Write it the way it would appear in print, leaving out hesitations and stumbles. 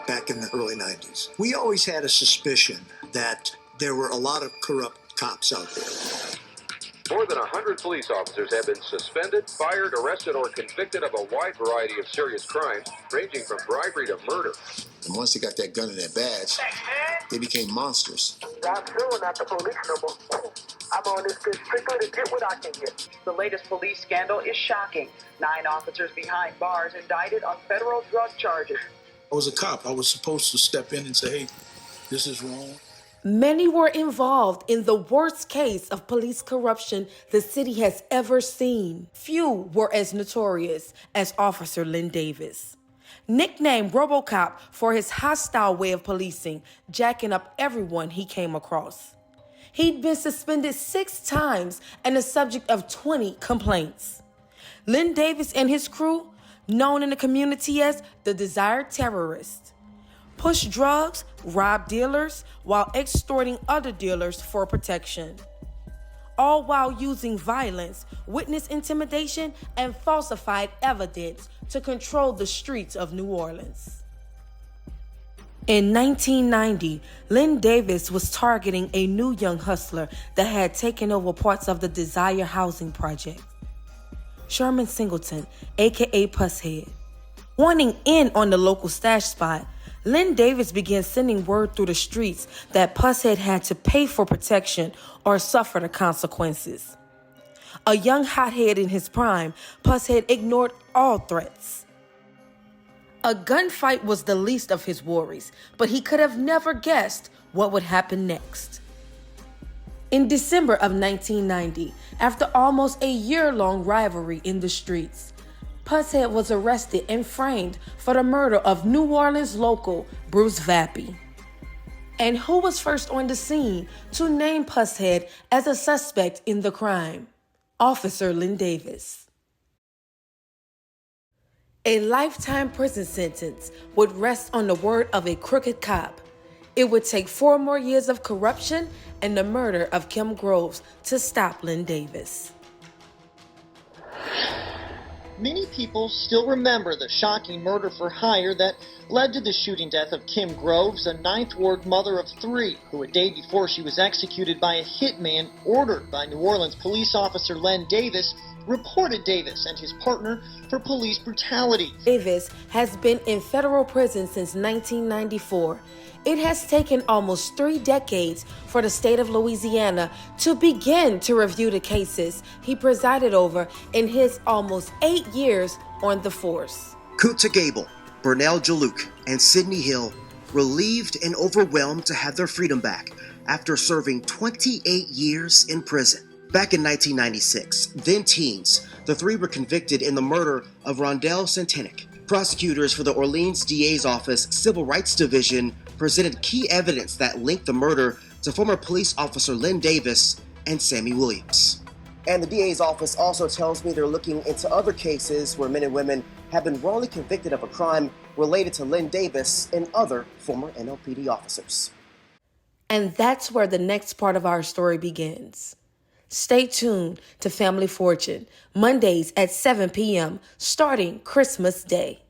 back in the early 90s. We always had a suspicion that there were a lot of corrupt cops out there. More than 100 police officers have been suspended, fired, arrested, or convicted of a wide variety of serious crimes, ranging from bribery to murder. And once they got that gun and that badge, they became monsters. I'm still not the police no more. I'm on this good strictly to get what I can get. The latest police scandal is shocking. 9 officers behind bars indicted on federal drug charges. I was a cop. I was supposed to step in and say, hey, this is wrong. Many were involved in the worst case of police corruption the city has ever seen. Few were as notorious as Officer Lynn Davis. Nicknamed RoboCop for his hostile way of policing, jacking up everyone he came across. He'd been suspended 6 times and the subject of 20 complaints. Lynn Davis and his crew, known in the community as the Desired Terrorist, pushed drugs, robbed dealers, while extorting other dealers for protection. All while using violence, witness intimidation, and falsified evidence to control the streets of New Orleans. In 1990, Lynn Davis was targeting a new young hustler that had taken over parts of the Desire Housing Project. Sherman Singleton, aka Pusshead. Wanting in on the local stash spot, Lynn Davis began sending word through the streets that Pusshead had to pay for protection or suffer the consequences. A young hothead in his prime, Pusshead ignored all threats. A gunfight was the least of his worries, but he could have never guessed what would happen next. In December of 1990, after almost a year-long rivalry in the streets, Pusshead was arrested and framed for the murder of New Orleans local Bruce Vappy. And who was first on the scene to name Pusshead as a suspect in the crime? Officer Lynn Davis. A lifetime prison sentence would rest on the word of a crooked cop. It would take 4 more years of corruption and the murder of Kim Groves to stop Lynn Davis. Many people still remember the shocking murder for hire that led to the shooting death of Kim Groves, a Ninth Ward mother of 3, who a day before she was executed by a hitman ordered by New Orleans police officer Len Davis, reported Davis and his partner for police brutality. Davis has been in federal prison since 1994. It has taken almost 3 decades for the state of Louisiana to begin to review the cases he presided over in his almost 8 years on the force. Kunta Gable, Burnell Jaluk, and Sidney Hill relieved and overwhelmed to have their freedom back after serving 28 years in prison. Back in 1996, then teens, the 3 were convicted in the murder of Rondell Centenic. Prosecutors for the Orleans DA's office Civil Rights Division presented key evidence that linked the murder to former police officer Lynn Davis and Sammy Williams. And the DA's office also tells me they're looking into other cases where men and women have been wrongly convicted of a crime related to Lynn Davis and other former NLPD officers. And that's where the next part of our story begins. Stay tuned to Family Fortune, Mondays at 7 p.m., starting Christmas Day.